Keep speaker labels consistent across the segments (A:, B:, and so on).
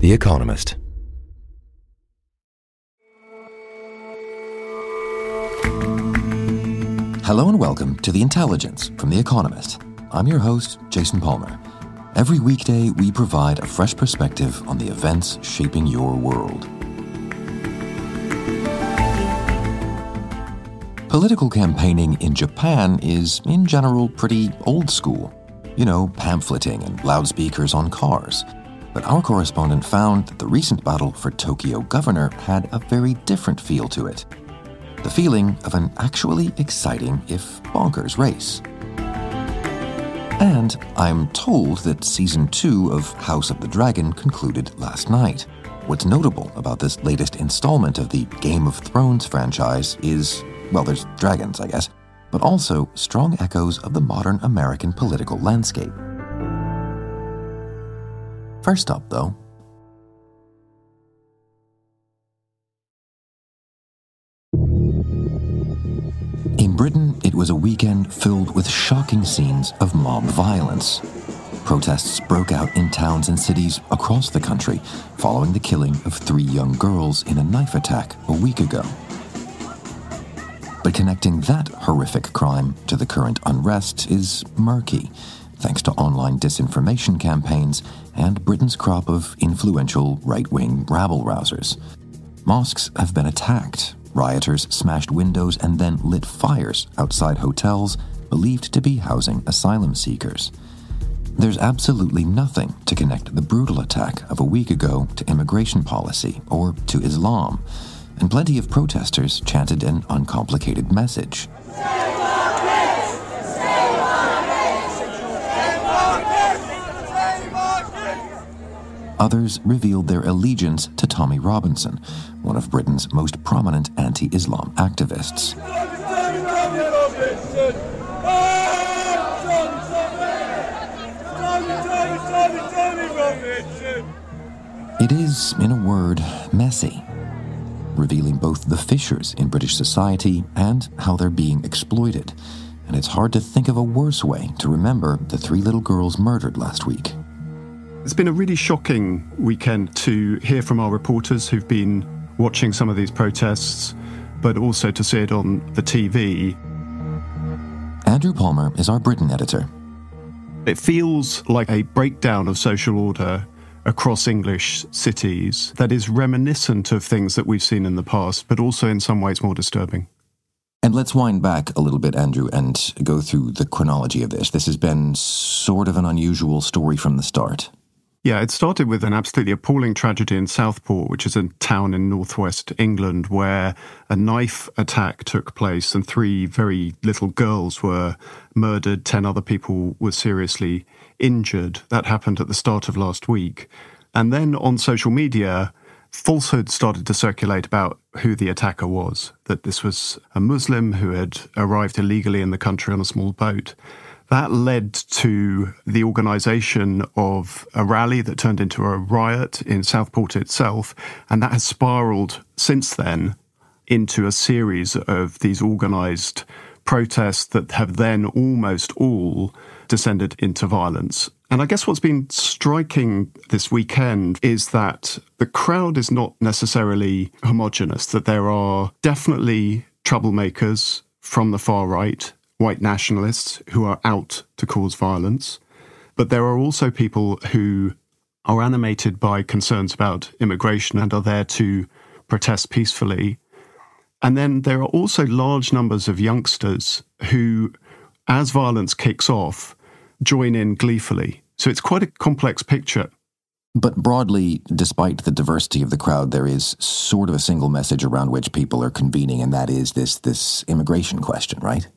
A: The Economist.
B: Hello and welcome to The Intelligence from The Economist. I'm your host, Jason Palmer. Every weekday, we provide a fresh perspective on the events shaping your world. Political campaigning in Japan is, in general, pretty old school. You know, pamphleting and loudspeakers on cars. But our correspondent found that the recent battle for Tokyo governor had a very different feel to it. The feeling of an actually exciting, if bonkers, race. And I'm told that Season 2 of House of the Dragon concluded last night. What's notable about this latest installment of the Game of Thrones franchise is, well, there's dragons, I guess, but also strong echoes of the modern American political landscape. First up, though, in Britain, it was a weekend filled with shocking scenes of mob violence. Protests broke out in towns and cities across the country following the killing of 3 young girls in a knife attack a week ago. But connecting that horrific crime to the current unrest is murky, thanks to online disinformation campaigns and Britain's crop of influential right-wing rabble-rousers. Mosques have been attacked, rioters smashed windows and then lit fires outside hotels believed to be housing asylum seekers. There's absolutely nothing to connect the brutal attack of a week ago to immigration policy or to Islam, and plenty of protesters chanted an uncomplicated message. Others revealed their allegiance to Tommy Robinson, one of Britain's most prominent anti-Islam activists. It is, in a word, messy, revealing both the fissures in British society and how they're being exploited. And it's hard to think of a worse way to remember the 3 little girls murdered last week.
C: It's been a really shocking weekend to hear from our reporters who've been watching some of these protests, but also to see it on the TV.
B: Andrew Palmer is our Britain editor.
C: It feels like a breakdown of social order across English cities that is reminiscent of things that we've seen in the past, but also in some ways more disturbing.
B: And let's wind back a little bit, Andrew, and go through the chronology of this. This has been sort of an unusual story from the start.
C: Yeah, it started with an absolutely appalling tragedy in Southport, which is a town in northwest England, where a knife attack took place and 3 very little girls were murdered. 10 other people were seriously injured. That happened at the start of last week. And then on social media, falsehoods started to circulate about who the attacker was, that this was a Muslim who had arrived illegally in the country on a small boat. That led to the organisation of a rally that turned into a riot in Southport itself, and that has spiralled since then into a series of these organised protests that have then almost all descended into violence. And I guess what's been striking this weekend is that the crowd is not necessarily homogenous, that there are definitely troublemakers from the far right, white nationalists who are out to cause violence. But there are also people who are animated by concerns about immigration and are there to protest peacefully. And then there are also large numbers of youngsters who, as violence kicks off, join in gleefully. So it's quite a complex picture.
B: But broadly, despite the diversity of the crowd, there is sort of a single message around which people are convening, and that is this immigration question, right?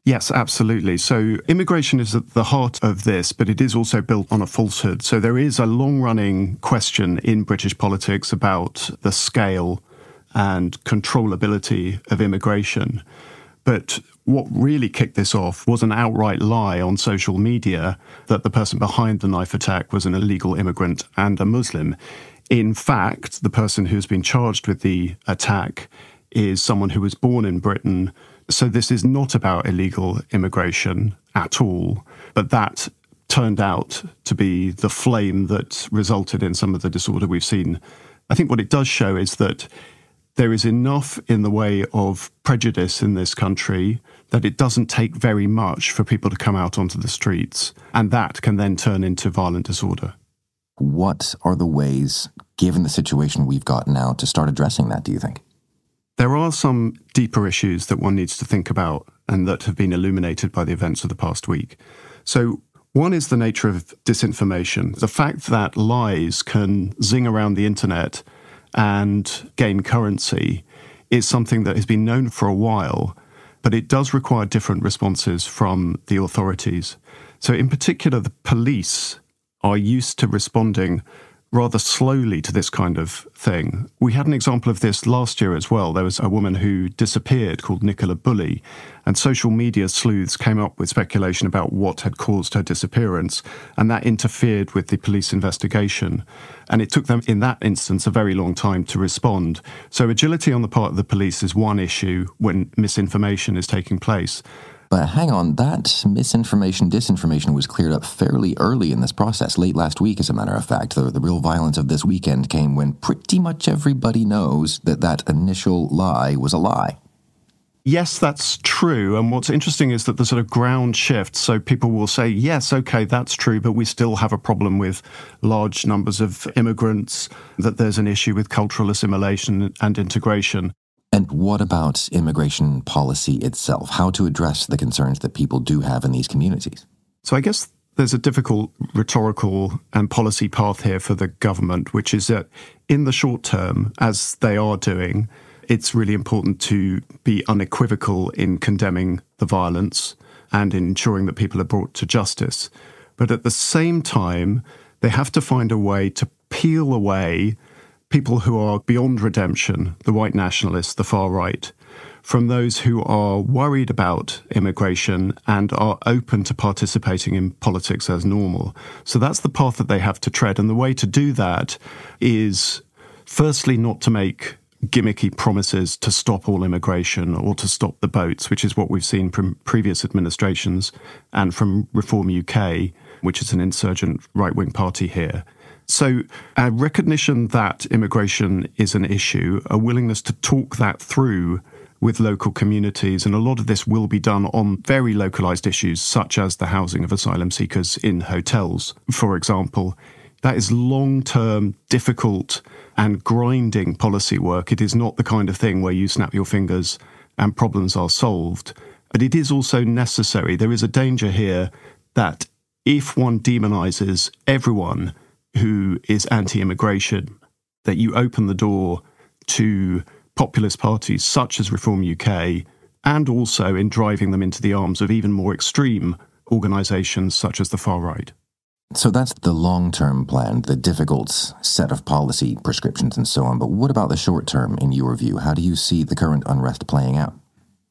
C: Yes, absolutely. So immigration is at the heart of this, but it is also built on a falsehood. So there is a long-running question in British politics about the scale and controllability of immigration. But what really kicked this off was an outright lie on social media that the person behind the knife attack was an illegal immigrant and a Muslim. In fact, the person who's been charged with the attack is someone who was born in Britain. So this is not about illegal immigration at all, but that turned out to be the flame that resulted in some of the disorder we've seen. I think what it does show is that there is enough in the way of prejudice in this country that it doesn't take very much for people to come out onto the streets, and that can then turn into violent disorder.
B: What are the ways, given the situation we've got now, to start addressing that, do you think?
C: There are some deeper issues that one needs to think about and that have been illuminated by the events of the past week. So one is the nature of disinformation. The fact that lies can zing around the internet and gain currency is something that has been known for a while, but it does require different responses from the authorities. So in particular, the police are used to responding rather slowly to this kind of thing. We had an example of this last year as well. There was a woman who disappeared called Nicola Bulley, and social media sleuths came up with speculation about what had caused her disappearance, and that interfered with the police investigation. And it took them, in that instance, a very long time to respond. So agility on the part of the police is one issue when misinformation is taking place.
B: But hang on, that misinformation, disinformation was cleared up fairly early in this process, late last week, as a matter of fact. The real violence of this weekend came when pretty much everybody knows that that initial lie was a lie.
C: Yes, that's true. And what's interesting is that the sort of ground shifts. So people will say, yes, okay, that's true, but we still have a problem with large numbers of immigrants, that there's an issue with cultural assimilation and integration.
B: And what about immigration policy itself? How to address the concerns that people do have in these communities?
C: So I guess there's a difficult rhetorical and policy path here for the government, which is that in the short term, as they are doing, it's really important to be unequivocal in condemning the violence and in ensuring that people are brought to justice. But at the same time, they have to find a way to peel away people who are beyond redemption, the white nationalists, the far right, from those who are worried about immigration and are open to participating in politics as normal. So that's the path that they have to tread. And the way to do that is, firstly, not to make gimmicky promises to stop all immigration or to stop the boats, which is what we've seen from previous administrations and from Reform UK, which is an insurgent right-wing party here. So a recognition that immigration is an issue, a willingness to talk that through with local communities, and a lot of this will be done on very localised issues, such as the housing of asylum seekers in hotels, for example. That is long-term, difficult and grinding policy work. It is not the kind of thing where you snap your fingers and problems are solved. But it is also necessary. There is a danger here that if one demonises everyone who is anti-immigration, that you open the door to populist parties such as Reform UK, and also in driving them into the arms of even more extreme organisations such as the far right.
B: So that's the long-term plan, the difficult set of policy prescriptions and so on. But what about the short term, in your view? How do you see the current unrest playing out?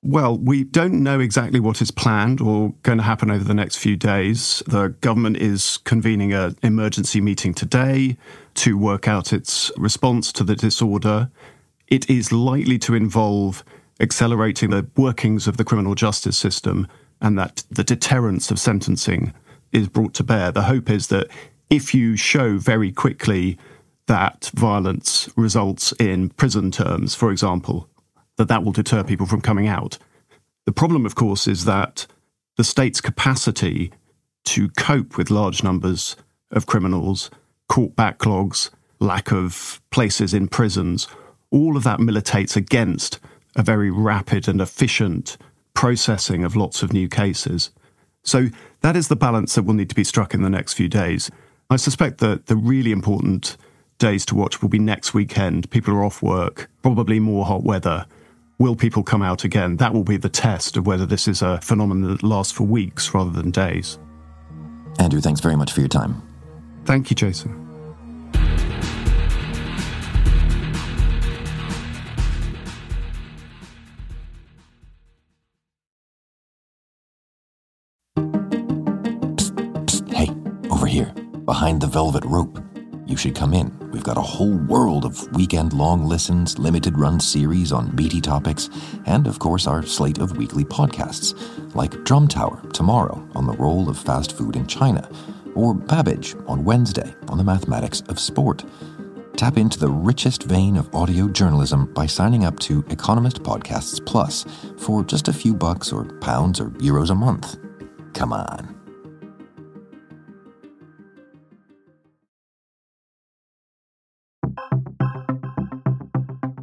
C: Well, we don't know exactly what is planned or going to happen over the next few days. The government is convening an emergency meeting today to work out its response to the disorder. It is likely to involve accelerating the workings of the criminal justice system and that the deterrence of sentencing is brought to bear. The hope is that if you show very quickly that violence results in prison terms, for example, that will deter people from coming out. The problem, of course, is that the state's capacity to cope with large numbers of criminals, court backlogs, lack of places in prisons, all of that militates against a very rapid and efficient processing of lots of new cases. So that is the balance that will need to be struck in the next few days. I suspect that the really important days to watch will be next weekend. People are off work, probably more hot weather. Will people come out again? That will be the test of whether this is a phenomenon that lasts for weeks rather than days.
B: Andrew, thanks very much for your time.
C: Thank you, Jason.
B: Psst, psst, hey, over here, behind the velvet rope. you should come in. We've got a whole world of weekend-long listens, limited-run series on meaty topics, and, of course, our slate of weekly podcasts, like Drum Tower tomorrow on the role of fast food in China, or Babbage on Wednesday on the mathematics of sport. Tap into the richest vein of audio journalism by signing up to Economist Podcasts Plus for just a few bucks or pounds or euros a month. Come on.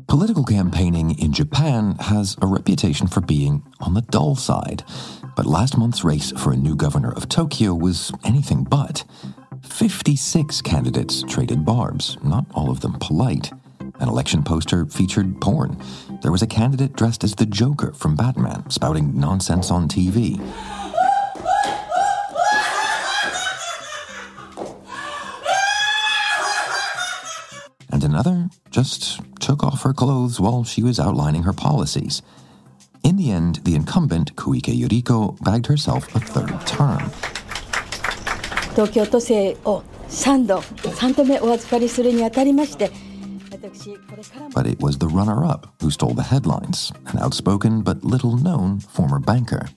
B: Political campaigning in Japan has a reputation for being on the dull side, but last month's race for a new governor of Tokyo was anything but. 56 candidates traded barbs, not all of them polite. An election poster featured porn. There was a candidate dressed as the Joker from Batman, spouting nonsense on TV. And another just took off her clothes while she was outlining her policies. In the end, the incumbent, Koike Yuriko, bagged herself a third term. But it was the runner-up who stole the headlines, an outspoken but little-known former banker.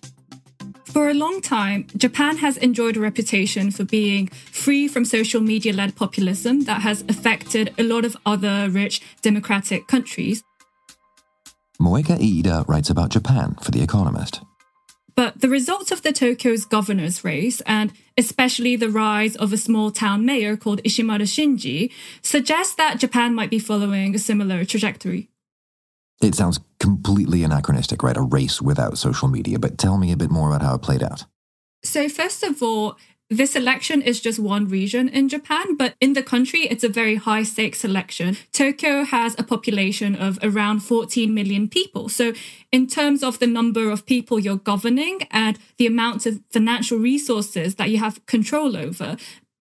A: For a long time, Japan has enjoyed a reputation for being free from social media-led populism that has affected a lot of other rich democratic countries.
B: Moeka Iida writes about Japan for The Economist.
A: But the results of the Tokyo's governor's race, and especially the rise of a small-town mayor called Ishimaru Shinji, suggest that Japan might be following a similar trajectory.
B: It sounds completely anachronistic, right? A race without social media, but tell me a bit more about how it played out.
A: So first of all, this election is just one region in Japan, but in the country, it's a very high-stakes election. Tokyo has a population of around 14 million people. So in terms of the number of people you're governing and the amount of financial resources that you have control over,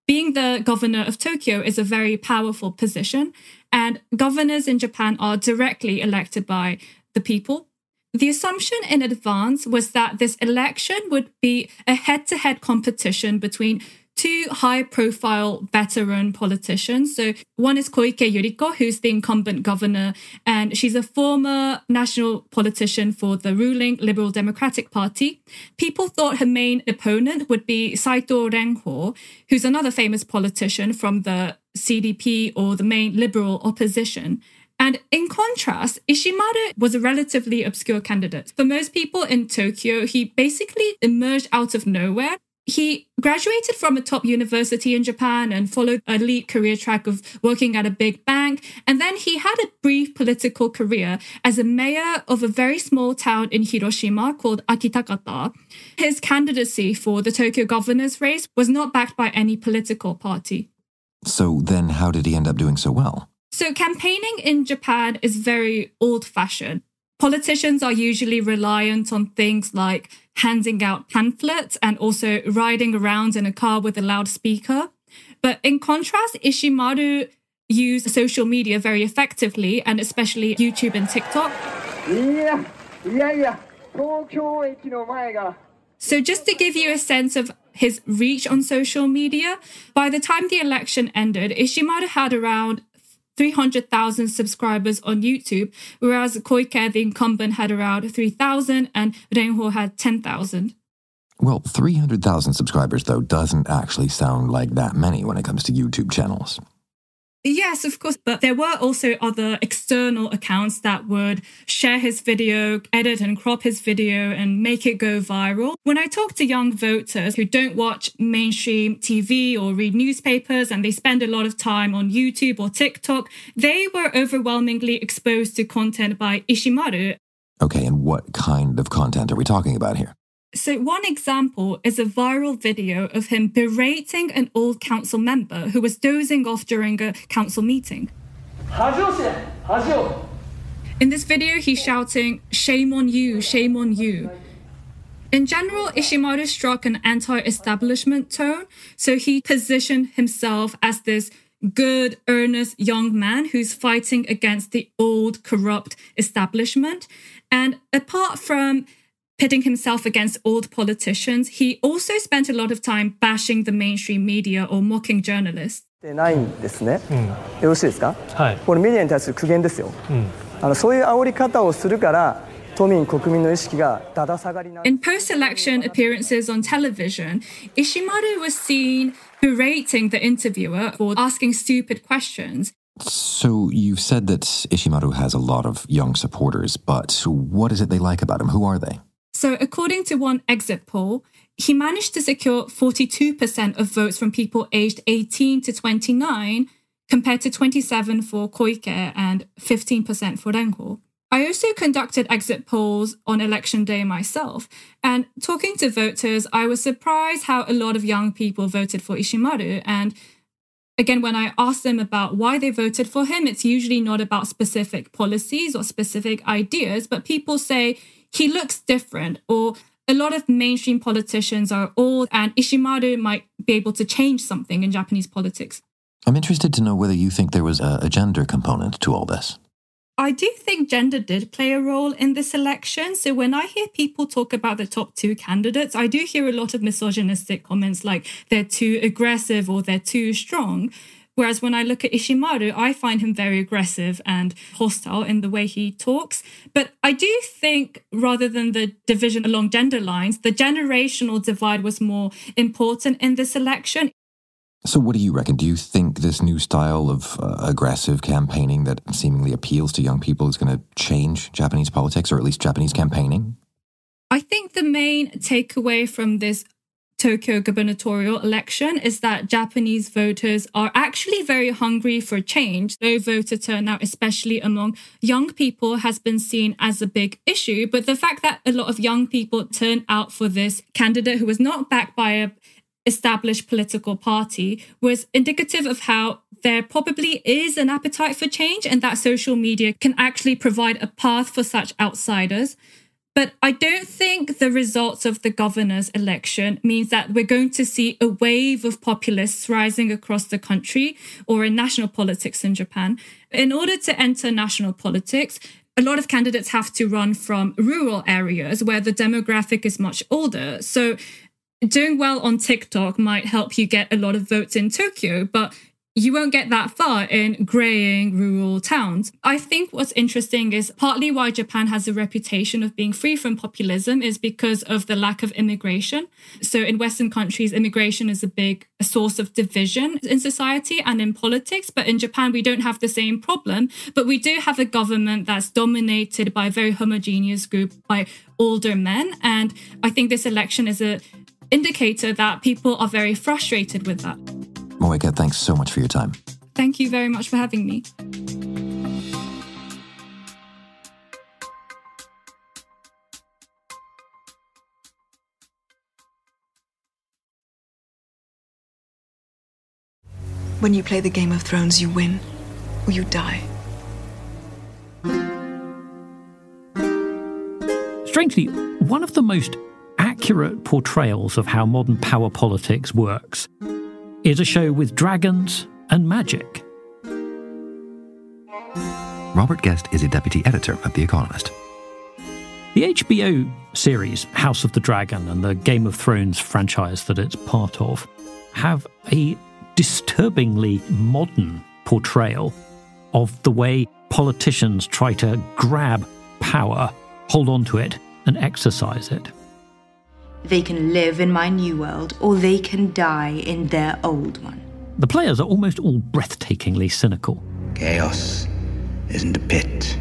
A: being the governor of Tokyo is a very powerful position, and governors in Japan are directly elected by the people. The assumption in advance was that this election would be a head-to-head competition between two high-profile veteran politicians. So one is Koike Yuriko, who's the incumbent governor, and she's a former national politician for the ruling Liberal Democratic Party. People thought her main opponent would be Saito Renho, who's another famous politician from the CDP, or the main liberal opposition. And in contrast, Ishimaru was a relatively obscure candidate. For most people in Tokyo, he basically emerged out of nowhere. He graduated from a top university in Japan and followed an elite career track of working at a big bank. And then he had a brief political career as a mayor of a very small town in Hiroshima called Akitakata. His candidacy for the Tokyo governor's race was not backed by any political party.
B: So then how did he end up doing so well?
A: So campaigning in Japan is very old-fashioned. Politicians are usually reliant on things like handing out pamphlets and also riding around in a car with a loudspeaker. But in contrast, Ishimaru used social media very effectively, and especially YouTube and TikTok. So just to give you a sense of his reach on social media, by the time the election ended, Ishimaru had around 300,000 subscribers on YouTube, whereas Koike, the incumbent, had around 3,000 and Renho had 10,000.
B: Well, 300,000 subscribers, though, doesn't actually sound like that many when it comes to YouTube channels.
A: Yes, of course, but there were also other external accounts that would share his video, edit and crop his video and make it go viral. When I talk to young voters who don't watch mainstream TV or read newspapers and they spend a lot of time on YouTube or TikTok, they were overwhelmingly exposed to content by Ishimaru.
B: Okay, and what kind of content are we talking about here?
A: So one example is a viral video of him berating an old council member who was dozing off during a council meeting. In this video, he's shouting, "Shame on you, shame on you." In general, Ishimaru struck an anti-establishment tone, so he positioned himself as this good, earnest young man who's fighting against the old, corrupt establishment. And apart from pitting himself against old politicians, he also spent a lot of time bashing the mainstream media or mocking journalists.
D: ないんですね。よろしいですか？はい。これメディアに対する苦言ですよ。そういう煽り方をするから。In
A: post-election appearances on television, Ishimaru was seen berating the interviewer for asking stupid questions.
B: So you've said that Ishimaru has a lot of young supporters, but what is it they like about him? Who are they?
A: So according to one exit poll, he managed to secure 42% of votes from people aged 18 to 29, compared to 27% for Koike and 15% for Renho. I also conducted exit polls on election day myself, and talking to voters, I was surprised how a lot of young people voted for Ishimaru. And again, when I asked them about why they voted for him, it's usually not about specific policies or specific ideas, but people say he looks different, or a lot of mainstream politicians are old, and Ishimaru might be able to change something in Japanese politics.
B: I'm interested to know whether you think there was a gender component to all this.
A: I do think gender did play a role in this election. So when I hear people talk about the top two candidates, I do hear a lot of misogynistic comments like they're too aggressive or they're too strong. Whereas when I look at Ishimaru, I find him very aggressive and hostile in the way he talks. But I do think rather than the division along gender lines, the generational divide was more important in this election.
B: So what do you reckon? Do you think this new style of aggressive campaigning that seemingly appeals to young people is going to change Japanese politics, or at least Japanese campaigning?
A: I think the main takeaway from this Tokyo gubernatorial election is that Japanese voters are actually very hungry for change. Low voter turnout, especially among young people, has been seen as a big issue. But the fact that a lot of young people turned out for this candidate who was not backed by a established political party was indicative of how there probably is an appetite for change, and that social media can actually provide a path for such outsiders. But I don't think the results of the governor's election means that we're going to see a wave of populists rising across the country or in national politics in Japan. In order to enter national politics, a lot of candidates have to run from rural areas where the demographic is much older. So doing well on TikTok might help you get a lot of votes in Tokyo, but you won't get that far in greying rural towns. I think what's interesting is partly why Japan has a reputation of being free from populism is because of the lack of immigration. So in Western countries, immigration is a source of division in society and in politics. But in Japan, we don't have the same problem. But we do have a government that's dominated by a very homogeneous group, by older men. And I think this election is an indicator that people are very frustrated with that.
B: Moeka, thanks so much for your time.
A: Thank you very much for having me.
E: When you play the Game of Thrones, you win or you die.
F: Strangely, one of the most accurate portrayals of how modern power politics works is a show with dragons and magic.
B: Robert Guest is a deputy editor at The Economist.
F: The HBO series House of the Dragon and the Game of Thrones franchise that it's part of have a disturbingly modern portrayal of the way politicians try to grab power, hold on to it, and exercise it.
G: They can live in my new world, or they can die in their old one.
F: The players are almost all breathtakingly cynical.
H: Chaos isn't a pit.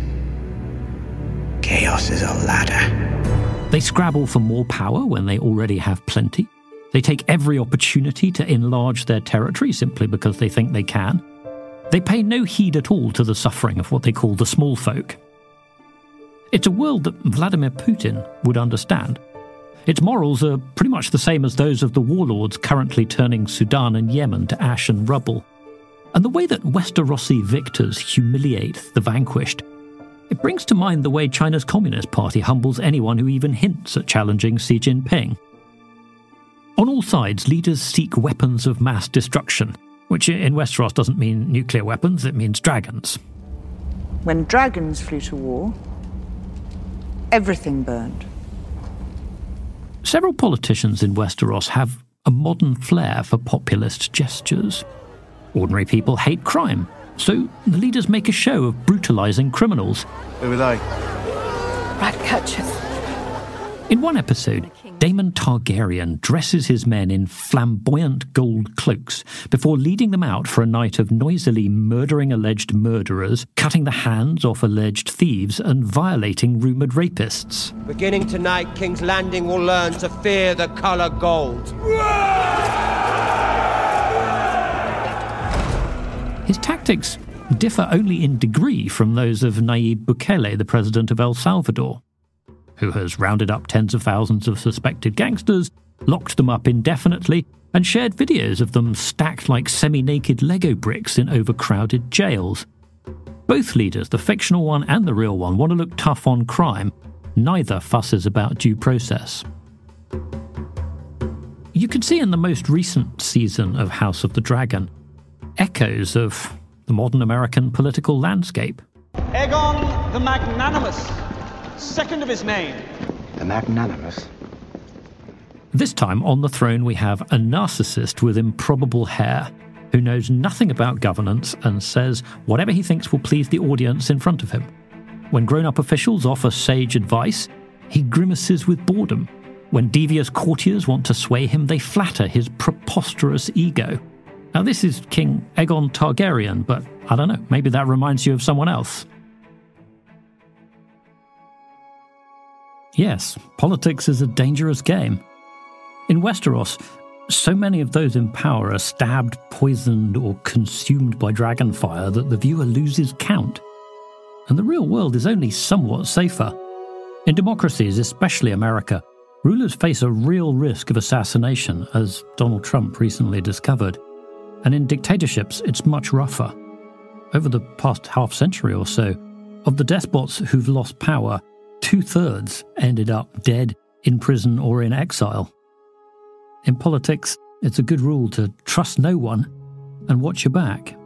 H: Chaos is a ladder.
F: They scrabble for more power when they already have plenty. They take every opportunity to enlarge their territory simply because they think they can. They pay no heed at all to the suffering of what they call the small folk. It's a world that Vladimir Putin would understand. Its morals are pretty much the same as those of the warlords currently turning Sudan and Yemen to ash and rubble. And the way that Westerosi victors humiliate the vanquished, it brings to mind the way China's Communist Party humbles anyone who even hints at challenging Xi Jinping. On all sides, leaders seek weapons of mass destruction, which in Westeros doesn't mean nuclear weapons, it means dragons.
I: When dragons flew to war, everything burned.
F: Several politicians in Westeros have a modern flair for populist gestures. Ordinary people hate crime, so the leaders make a show of brutalising criminals.
J: Who are they?
K: Rat catchers.
F: In one episode, Daemon Targaryen dresses his men in flamboyant gold cloaks before leading them out for a night of noisily murdering alleged murderers, cutting the hands off alleged thieves, and violating rumoured rapists.
L: Beginning tonight, King's Landing will learn to fear the colour gold.
F: His tactics differ only in degree from those of Nayib Bukele, the president of El Salvador, who has rounded up tens of thousands of suspected gangsters, locked them up indefinitely, and shared videos of them stacked like semi-naked Lego bricks in overcrowded jails. Both leaders, the fictional one and the real one, want to look tough on crime. Neither fusses about due process. You can see in the most recent season of House of the Dragon echoes of the modern American political landscape.
M: Aegon the Magnanimous, second of his name.
H: The Magnanimous.
F: This time on the throne we have a narcissist with improbable hair who knows nothing about governance and says whatever he thinks will please the audience in front of him. When grown-up officials offer sage advice, he grimaces with boredom. When devious courtiers want to sway him, they flatter his preposterous ego. Now this is King Aegon Targaryen, but I don't know, maybe that reminds you of someone else. Yes, politics is a dangerous game. In Westeros, so many of those in power are stabbed, poisoned, or consumed by dragonfire that the viewer loses count. And the real world is only somewhat safer. In democracies, especially America, rulers face a real risk of assassination, as Donald Trump recently discovered. And in dictatorships, it's much rougher. Over the past half-century or so, of the despots who've lost power, 2/3 ended up dead, in prison, or in exile. In politics, it's a good rule to trust no one and watch your back.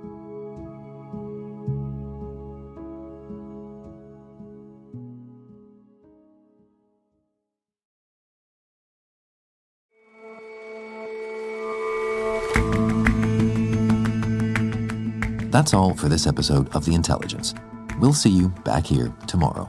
B: That's all for this episode of The Intelligence. We'll see you back here tomorrow.